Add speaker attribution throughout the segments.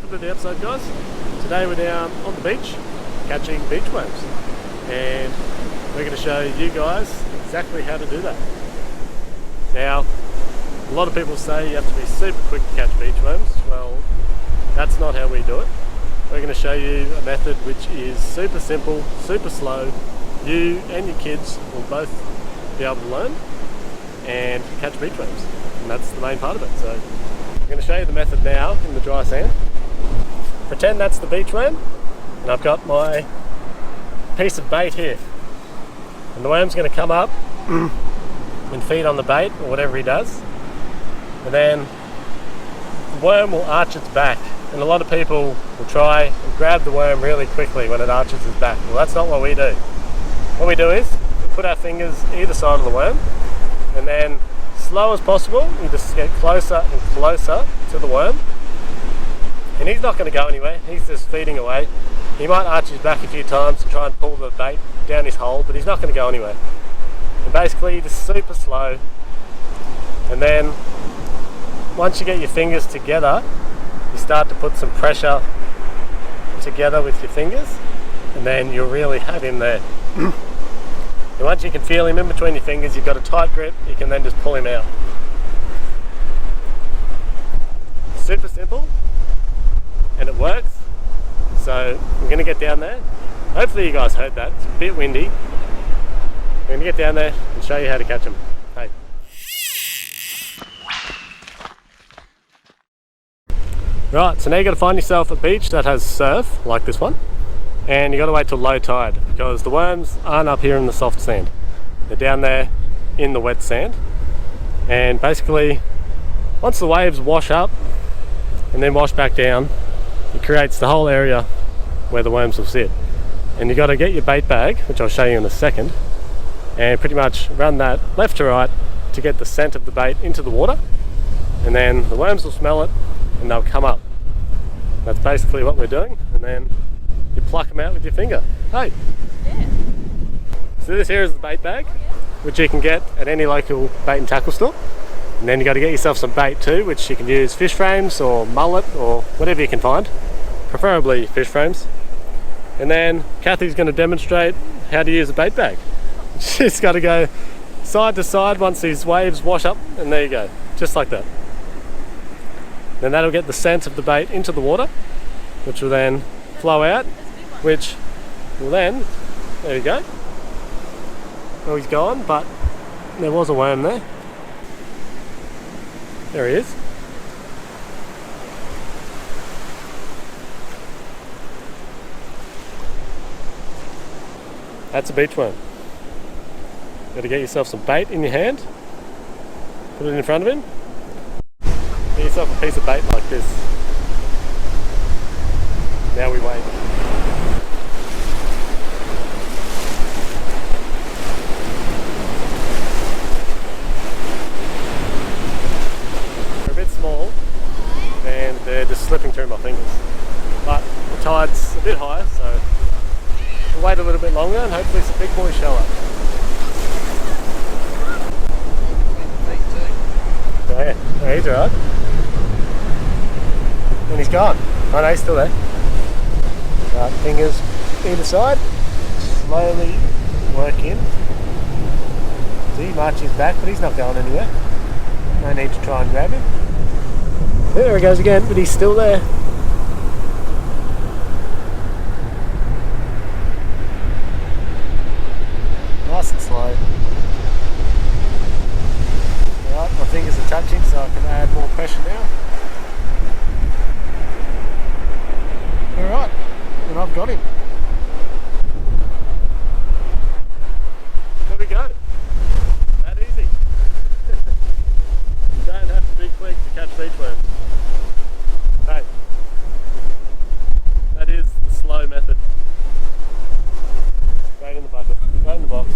Speaker 1: welcome to the episode, guys. Today we're down on the beach catching beachworms, and we're going to show you guys exactly how to do that. Now, a lot of people say you have to be super quick to catch beachworms. Well, that's not how we do it. We're going to show you a method which is super simple, super slow. You and your kids will both be able to learn and catch beachworms, and that's the main part of it. So I'm going to show you the method now in the dry sand. Pretend that's the beachworm, and I've got my piece of bait here, and the worm's going to come up and feed on the bait or whatever he does, and then the worm will arch its back, and a lot of people will try and grab the worm really quickly when it arches its back. Well, that's not what we do. What we do is we put our fingers either side of the worm, and then slow as possible you just get closer and closer to the worm, and he's not going to go anywhere. He's just feeding away. He might arch his back a few times to try and pull the bait down his hole, but he's not going to go anywhere. And basically just super slow, and then once you get your fingers together, you start to put some pressure together with your fingers, and then you'll really have him there. And once you can feel him in between your fingers, you've got a tight grip, you can then just pull him out. Super simple, and it works. So we're going to get down there. Hopefully you guys heard that, it's a bit windy. We're going to get down there and show you how to catch them. Hey. Right, so now you've got to find yourself a beach that has surf, like this one. And you've got to wait till low tide, because the worms aren't up here in the soft sand. They're down there in the wet sand. And basically, once the waves wash up and then wash back down, it creates the whole area where the worms will sit. And you've got to get your bait bag, which I'll show you in a second, and pretty much run that left to right to get the scent of the bait into the water. And then the worms will smell it and they'll come up. That's basically what we're doing. And then you pluck them out with your finger. Hey! Yeah. So this here is the bait bag, which you can get at any local bait and tackle store. And then you got to get yourself some bait too, which you can use fish frames or mullet or whatever you can find. Preferably fish frames. And then Kathy's going to demonstrate how to use a bait bag. She's got to go side to side once these waves wash up, and there you go, just like that. Then that'll get the scent of the bait into the water, which will then flow out, which will then, there you go. Oh, he's gone, but there was a worm there. There he is. That's a beachworm. Got to get yourself some bait in your hand, put it in front of him, get yourself a piece of bait like this. Now we wait. They're a bit small and they're just slipping through my fingers. But the tide's a bit higher, so we'll wait a little bit longer and hopefully some big boys show up. Oh yeah, oh, he's alright. And he's gone. Oh no, he's still there. Right, fingers either side. Slowly work in. See, he marches back, but he's not going anywhere. No need to try and grab him. There he goes again, but he's still there. Nice and slow. Alright, my fingers are touching, so I can add more pressure now. Alright, and I've got him. There we go. That easy. You don't have to be quick to catch beachworms. Hey, that is the slow method. Right in the bucket, right in the box.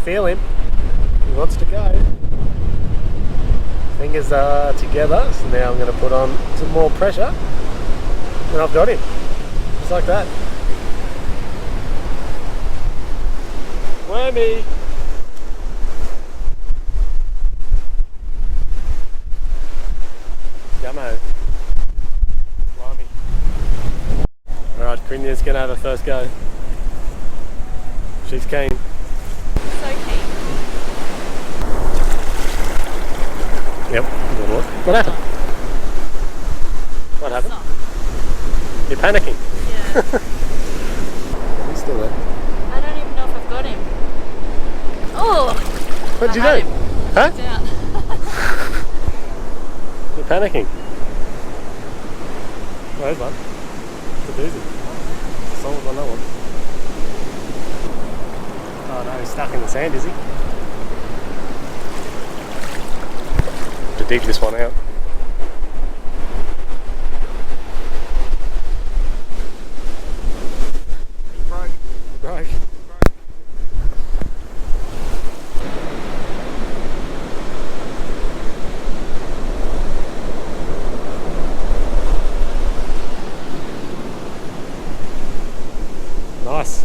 Speaker 1: feel him. He wants to go. Fingers are together, so now I'm going to put on some more pressure. And I've got him. Just like that. Wormy! Yummo. Slimy. Alright, Corinne's going to have her first go. She's keen.
Speaker 2: So keen.
Speaker 1: Yep. What happened? What happened?
Speaker 2: Stop.
Speaker 1: You're panicking.
Speaker 2: Yeah.
Speaker 1: He's still there.
Speaker 2: I don't even know if I've got him. Oh!
Speaker 1: What'd you do? Huh? You're panicking. Oh, there's one. It's a doozy. It's a solid one, that one. Oh no, he's stuck in the sand, is he? Have to dig this one out. Broke. Nice.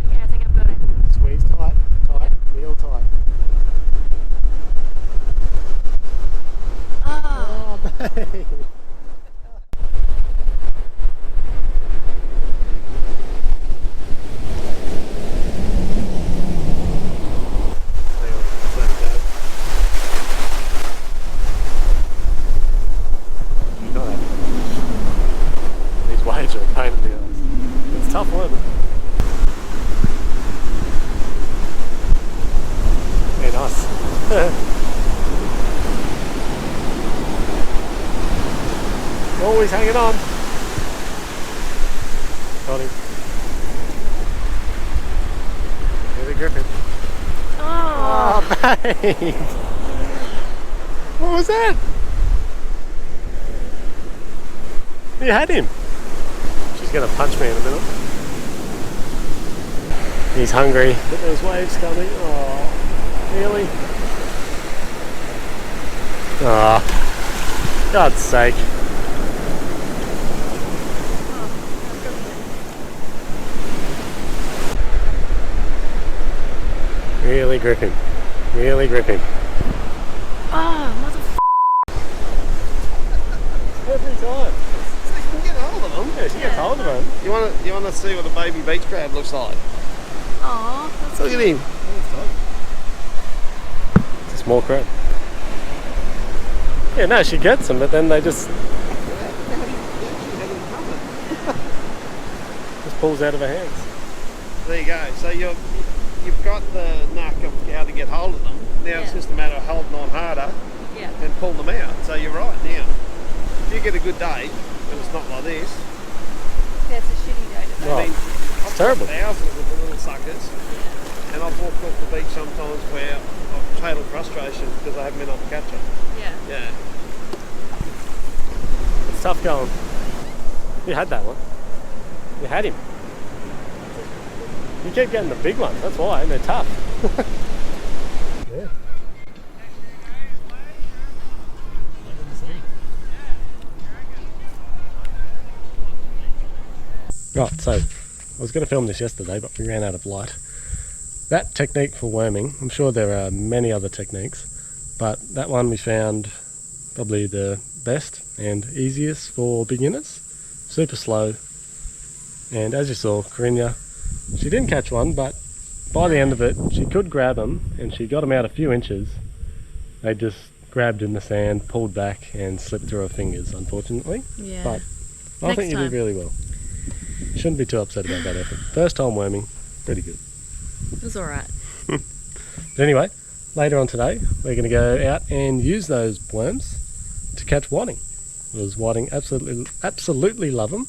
Speaker 2: Okay, I think I've got him.
Speaker 1: Squeeze tight, real tight.
Speaker 2: Ah!
Speaker 1: Oh, babe. These waves are a pain in the ass. It's tough work. Yeah, nice. Always hanging on. Got him. Really gripping.
Speaker 2: Oh!
Speaker 1: Oh, babe! What was that? You had him. She's going to punch me in a minute. He's hungry. But there's waves coming. Oh, really? Oh, God's sake. Really grip him. Really grip him.
Speaker 2: Oh, motherfucker.
Speaker 1: Every time.
Speaker 3: So you can get hold of them.
Speaker 1: Yeah, she gets hold of him.
Speaker 3: You want to see what a baby beach crab looks like?
Speaker 2: Aw, that's
Speaker 3: Look at him.
Speaker 1: It's a small crab. Yeah, no, she gets them, but then they just pulls out of her hands.
Speaker 3: There you go. So you've got the knack of how to get hold of them. Now it's just a matter of holding on harder
Speaker 2: Yeah.
Speaker 3: and pull them out. So you're right now. If you get a good day, and it's not like this,
Speaker 2: That's a shitty day today.
Speaker 1: Oh,
Speaker 3: I mean, I've
Speaker 1: terrible.
Speaker 3: got thousands of the little suckers, and I've walked off the beach sometimes where I've total frustration because I haven't been able to catch them.
Speaker 2: Yeah.
Speaker 3: Yeah.
Speaker 1: It's tough going. You had that one. You had him. You keep getting the big ones, that's why, and they're tough. Yeah. Right, so I was going to film this yesterday, but we ran out of light. That technique for worming, I'm sure there are many other techniques, but that one we found probably the best and easiest for beginners. Super slow, and as you saw, Corinne, she didn't catch one, but by the end of it, she could grab them, and she got them out a few inches. They just grabbed in the sand, pulled back, and slipped through her fingers, unfortunately.
Speaker 2: Yeah.
Speaker 1: But I
Speaker 2: Next
Speaker 1: think you
Speaker 2: time.
Speaker 1: did really well. Shouldn't be too upset about that effort. First time worming, pretty good.
Speaker 2: It was alright.
Speaker 1: But anyway, later on today, we're going to go out and use those worms to catch whiting. Because whiting absolutely love them.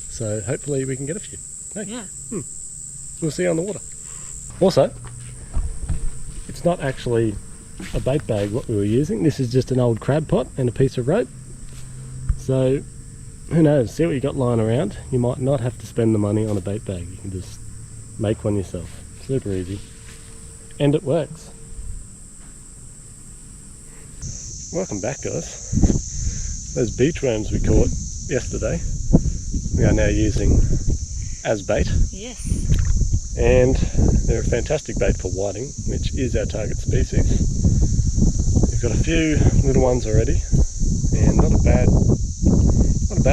Speaker 1: So hopefully we can get a few. Hey,
Speaker 2: Yeah.
Speaker 1: we'll see you on the water. Also, it's not actually a bait bag what we were using. This is just an old crab pot and a piece of rope. So who knows, see what you got lying around. You might not have to spend the money on a bait bag. You can just make one yourself. Super easy. And it works. Welcome back, guys. Those beach worms we caught yesterday, we are now using as bait.
Speaker 2: Yes.
Speaker 1: And they're a fantastic bait for whiting, which is our target species. We've got a few little ones already, and not a bad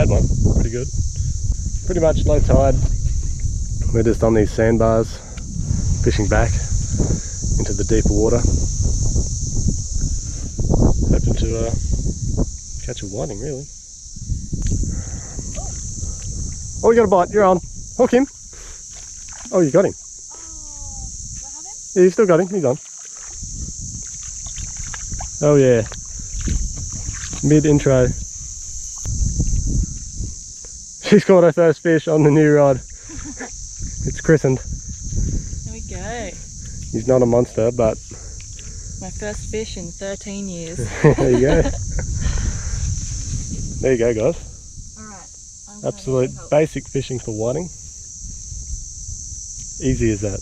Speaker 1: one, pretty good. Pretty much low tide. We're just on these sandbars, fishing back into the deeper water, hoping to catch a whiting, really. Oh, you got a bite, you're on. Hook him. Oh, you got him.
Speaker 2: What happened?
Speaker 1: Yeah, you still got him, he's on. Oh yeah. Mid-intro. She's caught her first fish on the new rod. It's christened.
Speaker 2: There we go.
Speaker 1: He's not a monster, but...
Speaker 2: My first fish in 13 years.
Speaker 1: There you go. There you go, guys.
Speaker 2: Alright.
Speaker 1: Absolute basic fishing for whiting. Easy as that.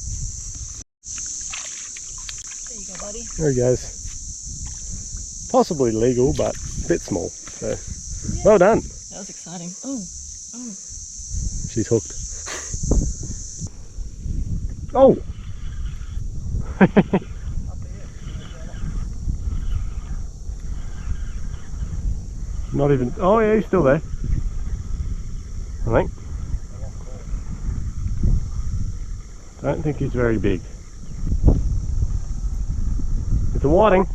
Speaker 2: There you go, buddy.
Speaker 1: There he goes. Possibly legal, but a bit small. So, yeah. Well done.
Speaker 2: That was exciting. Oh.
Speaker 1: She's hooked. Oh! Not even. Oh yeah, he's still there. I think. Don't think he's very big. It's a whiting.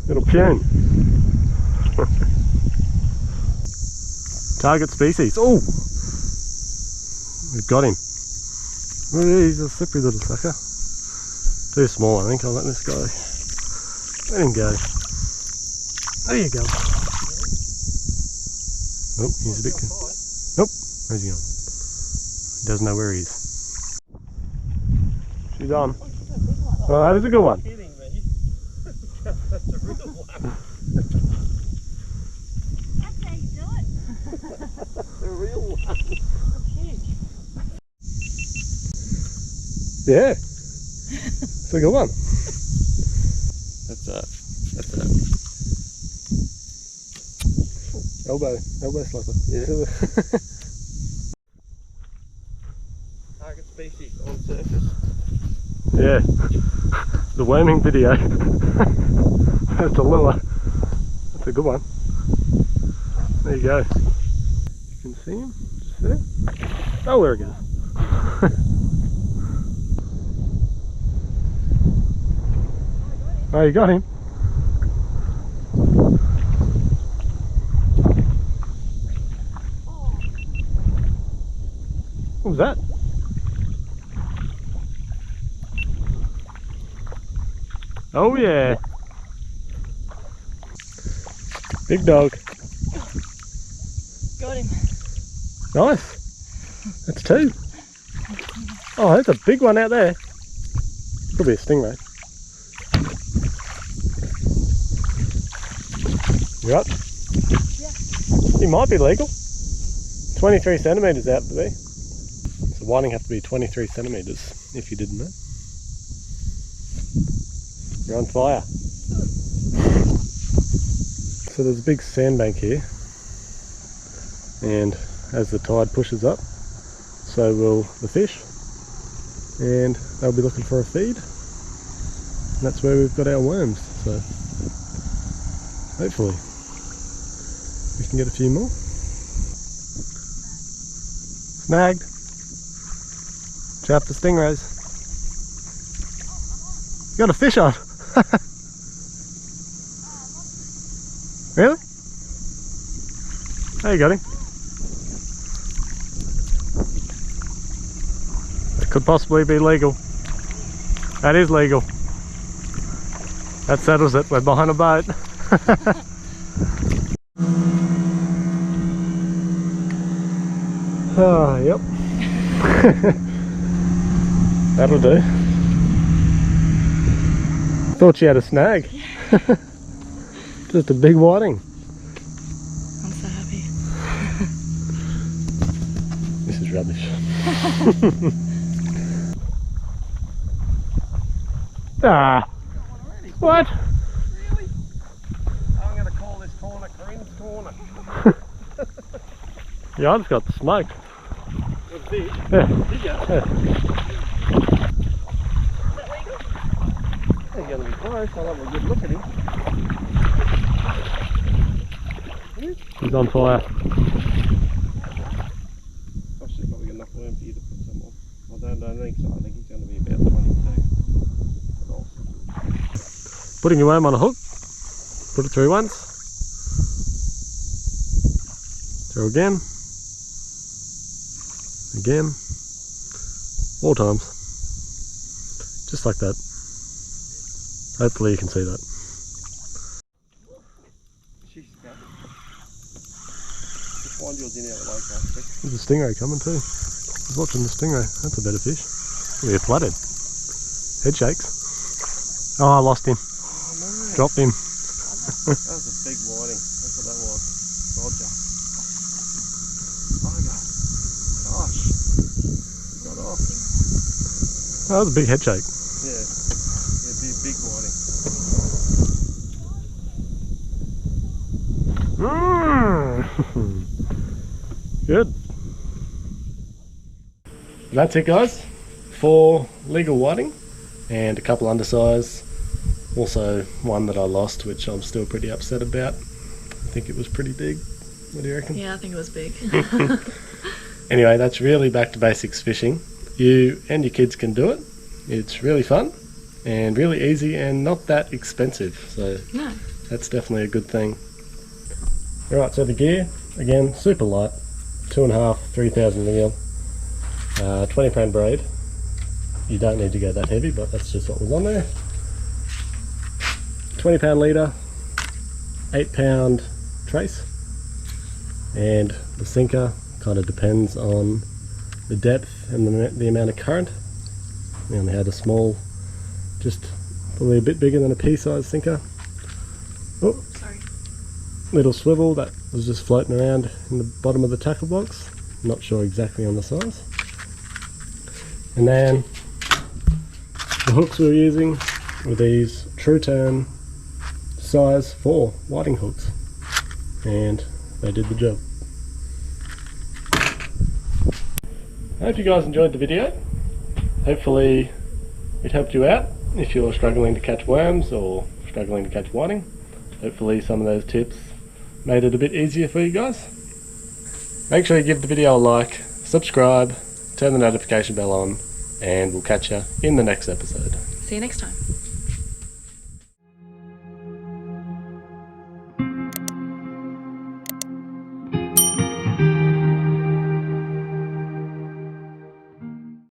Speaker 1: Little pune. Target species. Oh! We've got him. Oh, yeah, he's a slippery little sucker. Too small, I think. I'll let this go. Let him go. There you go. Oh, he's a bit... Nope. Where's he on? He doesn't know where he is. She's on. Oh, that is a good one.
Speaker 3: That's a real one.
Speaker 2: That's how you do it.
Speaker 3: The real one.
Speaker 2: Huge.
Speaker 1: Yeah. It's a good one. That's elbow slapper. Yeah.
Speaker 3: Target species on surface.
Speaker 1: Yeah. The worming video. That's a lure. That's a good one. There you go. You can see him just there. Oh, there he goes. Oh, you got him. What was that? Oh yeah. Big dog.
Speaker 2: Got him.
Speaker 1: Nice. That's two. Oh, that's a big one out there. Could be a stingray. You up?
Speaker 2: Yeah.
Speaker 1: He might be legal. 23 centimetres out to be. So whiting have to be 23 centimetres, if you didn't know. You're on fire. So there's a big sandbank here, and as the tide pushes up, so will the fish, and they'll be looking for a feed, and that's where we've got our worms. So hopefully we can get a few more. Snagged. Chap the stingrays. You got a fish on. Really? Oh, you got him. That could possibly be legal. That is legal. That settles it. We're behind a boat. Oh, yep. That'll do. Thought she had a snag. Just a big whiting.
Speaker 2: I'm so happy.
Speaker 1: This is rubbish. Ah! What?
Speaker 3: Really? I'm going to call this corner Corinne's corner.
Speaker 1: Yeah, I just got smoked.
Speaker 3: It's big.
Speaker 1: Yeah.
Speaker 3: Bigger. He's going to be close. I'll have a good look at him.
Speaker 1: He's on fire.
Speaker 3: I've still got enough worm for you to put some on. I don't think so. I think he's going to be about 22.
Speaker 1: Putting your worm on a hook. Put it through once. Through again. Again. 4 times. Just like that. Hopefully you can see that.
Speaker 3: She's got it. Just find yours in out of the lake, actually.
Speaker 1: There's a stingray coming too. I was watching the stingray. That's a better fish. It'll be a flathead. Head shakes. Oh, I lost him.
Speaker 3: Oh no.
Speaker 1: Dropped him.
Speaker 3: That was a big whiting. That's what that was. Roger. Gosh. Got off.
Speaker 1: Oh, that was a big head shake.
Speaker 3: Yeah. Yeah, big whiting.
Speaker 1: Good. That's it, guys. 4 legal whiting and a couple undersize. Also one that I lost, which I'm still pretty upset about. I think it was pretty big. What do you reckon?
Speaker 2: Yeah, I think it was big.
Speaker 1: Anyway, that's really back to basics fishing. You and your kids can do it. It's really fun and really easy and not that expensive. So
Speaker 2: No.
Speaker 1: that's definitely a good thing. Alright, so the gear, again, super light. 2.5, 3,000 mil. 20 pound braid. You don't need to go that heavy, but that's just what was on there. 20 pound leader, 8 pound trace, and the sinker kind of depends on the depth and the amount of current. We only had a small, just probably a bit bigger than a pea-sized sinker. Oh,
Speaker 2: Sorry.
Speaker 1: little swivel that was just floating around in the bottom of the tackle box. Not sure exactly on the size. And then the hooks we were using were these True Turn size 4 whiting hooks, and they did the job. I hope you guys enjoyed the video. Hopefully it helped you out if you're struggling to catch worms or struggling to catch whiting. Hopefully some of those tips made it a bit easier for you guys. Make sure you give the video a like, subscribe, turn the notification bell on, and we'll catch you in the next episode.
Speaker 2: See you next time.